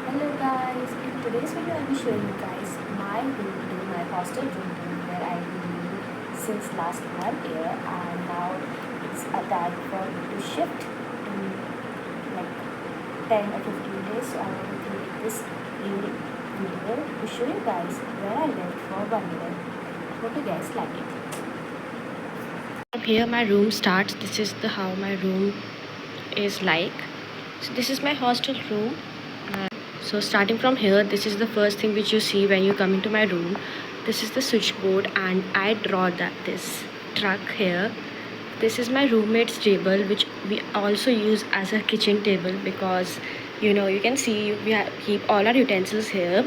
Hello guys, in today's video I'll be showing you guys my room tour, my hostel room tour where I've been living since last 1 year, and now it's a time for me to shift in like 10 or 15 days. So I want to create this video to show you guys where I lived for 1 year. Hope you guys like it. From here my room starts. This is the how my room is like. So this is my hostel room. So starting from here, this is the first thing which you see when you come into my room. This is the switchboard, and I draw this truck here. This is my roommate's table, which we also use as a kitchen table because you can see we keep all our utensils here.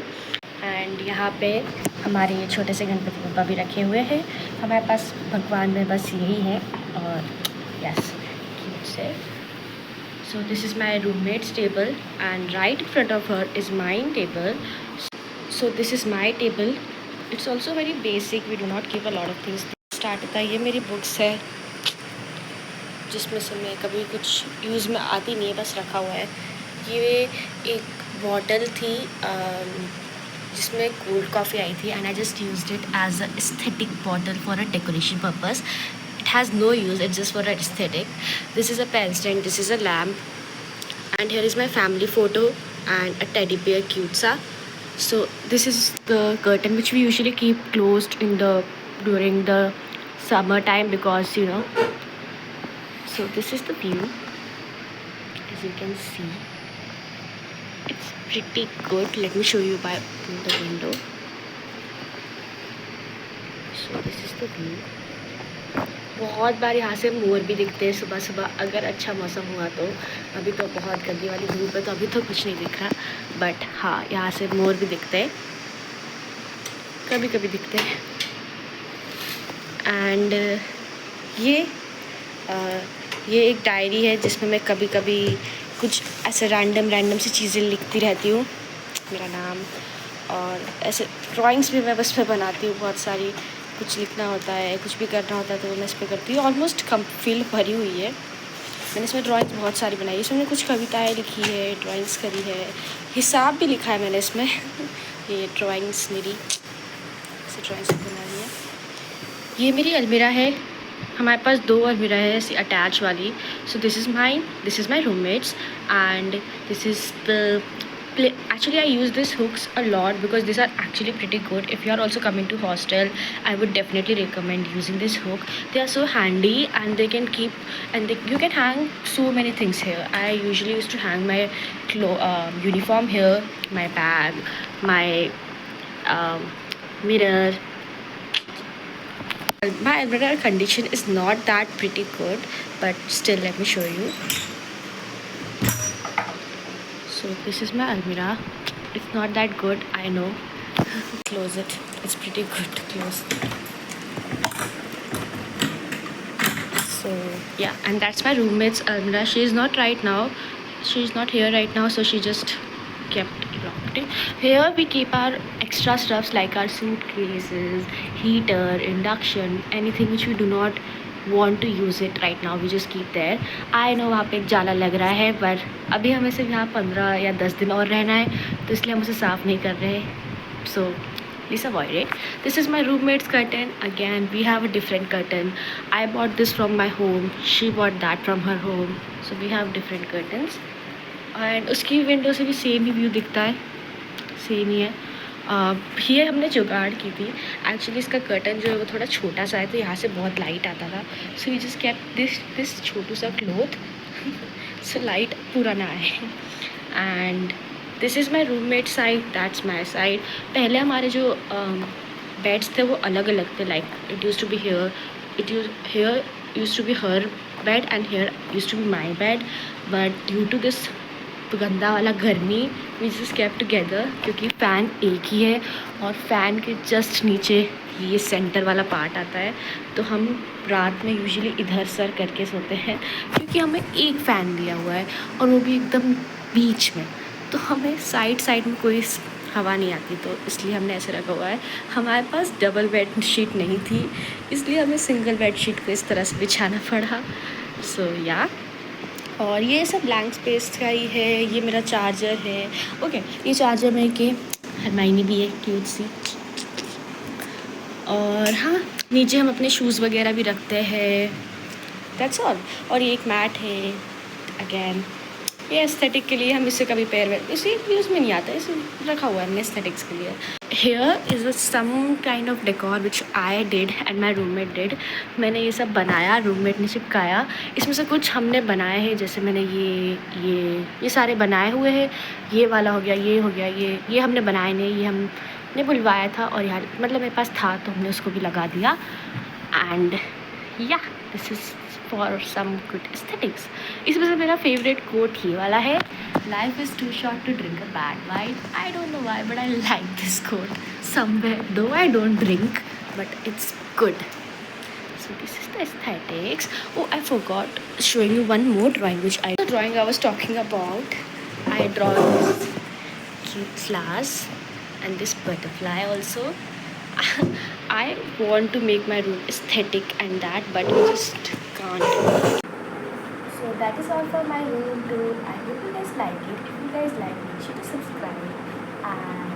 And यहाँ पे हमारे ये छोटे से गणपति बप्पा भी रखे हुए हैं. हमारे पास भगवान में बस यही है. और यस, क्यूट से. So this is my roommate's table, and right in front of her is my table. So this is my table. It's also very basic. We do not keep a lot of things. Start होता है. ये मेरी books है जिसमें से मैं कभी कुछ यूज़ में आती नहीं है, बस रखा हुआ है. ये एक बॉटल थी जिसमें कोल्ड कॉफ़ी आई थी, and I just used it as a aesthetic bottle for a decoration purpose. It has no use, it's just for aesthetic. This is a pen stand, this is a lamp, and here is my family photo and a teddy bear cute sa. So this is the curtain which we usually keep closed during the summer time because so this is the view. As you can see, it's pretty good. Let me show you by opening the window. So this is the view. बहुत बार यहाँ से मोर भी दिखते हैं सुबह सुबह अगर अच्छा मौसम हुआ तो. अभी तो बहुत गंदी वाली धूप है तो अभी तो कुछ नहीं दिख रहा, बट हाँ यहाँ से मोर भी दिखते हैं, कभी कभी दिखते हैं. एंड ये एक डायरी है जिसमें मैं कभी कभी कुछ ऐसे रैंडम सी चीज़ें लिखती रहती हूँ, मेरा नाम, और ऐसे ड्राइंग्स भी मैं बस पे बनाती हूँ बहुत सारी. कुछ लिखना होता है, कुछ भी करना होता है तो मैं इस पर करती हूँ. ऑलमोस्ट फिल भरी हुई है. मैंने इसमें ड्राइंग्स बहुत सारी बनाई है. इसमें मैंने कुछ कविताएं लिखी है, ड्राइंग्स करी है, हिसाब भी लिखा है मैंने इसमें. ये ड्राइंग्स मेरी ऐसे ड्राइंग्स बनाई है. ये मेरी अलमीरा है. हमारे पास 2 अलमीरा है ऐसी अटैच वाली. So this is my roommates, and this is the actually I use these hooks a lot because these are actually pretty good. If you are also coming to hostel, I would definitely recommend using this hook. They are so handy and they can keep, and you can hang so many things here. I usually used to hang my uniform here, my bag, my mirror. My mirror condition is not that pretty good, but still let me show you. So this is my almirah. It's not that good, I know. Close it. It's pretty good to close. So yeah, and that's my roommate's almirah. She's not here right now, so she just kept locked. Here we keep our extra stuffs like our suitcases, heater, induction, anything which we do not want to use it right now, we just keep there. I know वहाँ पे एक जाला लग रहा है, पर अभी हमें सिर्फ यहाँ 15 या 10 दिन और रहना है, तो इसलिए हम उसे साफ़ नहीं कर रहे. So please avoid it. This is my roommate's curtain. Again, we have a different curtain. I bought this from my home. She bought that from her home. So we have different curtains. And उसकी window से भी same ही view दिखता है, same ही है. ये हमने जुगाड़ की थी. एक्चुअली इसका कर्टन जो है वो थोड़ा छोटा सा है, तो यहाँ से बहुत लाइट आता था. So we just kept this छोटू सा क्लोथ सो लाइट पूरा ना आए. And this is my roommate side, that's my side. पहले हमारे जो बेड्स थे वो अलग अलग थे. Like it used to be here used to be her bed and here used to be my bed, but due to this गंदा वाला गर्मी वी जस्ट केप्ट टुगेदर, क्योंकि फ़ैन एक ही है और फ़ैन के जस्ट नीचे ये सेंटर वाला पार्ट आता है. तो हम रात में यूजुअली इधर सर करके सोते हैं, क्योंकि हमें एक फ़ैन दिया हुआ है और वो भी एकदम बीच में, तो हमें साइड में कोई हवा नहीं आती, तो इसलिए हमने ऐसे रखा हुआ है. हमारे पास डबल बेड शीट नहीं थी, इसलिए हमें सिंगल बेड शीट को इस तरह से बिछाना पड़ा. सो या और ये सब ब्लैंक स्पेस का ही है। ये मेरा चार्जर है। ओके, ये चार्जर में के हरमाइनी भी है क्यूट सी। और हाँ, नीचे हम अपने शूज़ वगैरह भी रखते हैं। That's all. और ये एक मैट है अगेन, ये एस्थेटिक के लिए। हम इससे कभी पैर वैर इसे यूज़ में नहीं आता, इसे रखा हुआ है हमने एस्थेटिक्स के लिए। Here is some kind of decor which I did and my roommate did. मैंने ये सब बनाया, रूममेट ने चिपकाया। इसमें से कुछ हमने बनाए हैं, जैसे मैंने ये सारे बनाए हुए हैं। ये वाला हो गया, ये हो गया, ये हमने बनाए नहीं, ये हमने बुलवाया था और यार मतलब मेरे पास था तो हमने उसको भी लगा दिया। एंड या this is for some good aesthetics. इस वजह से मेरा फेवरेट कोट ही वाला है, life is too short to drink a bad wine. I don't know why but I like this quote somewhere, though I don't drink but it's good. So this is the aesthetics. Oh, I forgot showing you one more drawing the drawing I was talking about. I draw this cute flowers and this butterfly also. I want to make my room aesthetic and that, but I just can't. So that is all for my room tour. I hope you guys like it. If you guys like, make sure to subscribe and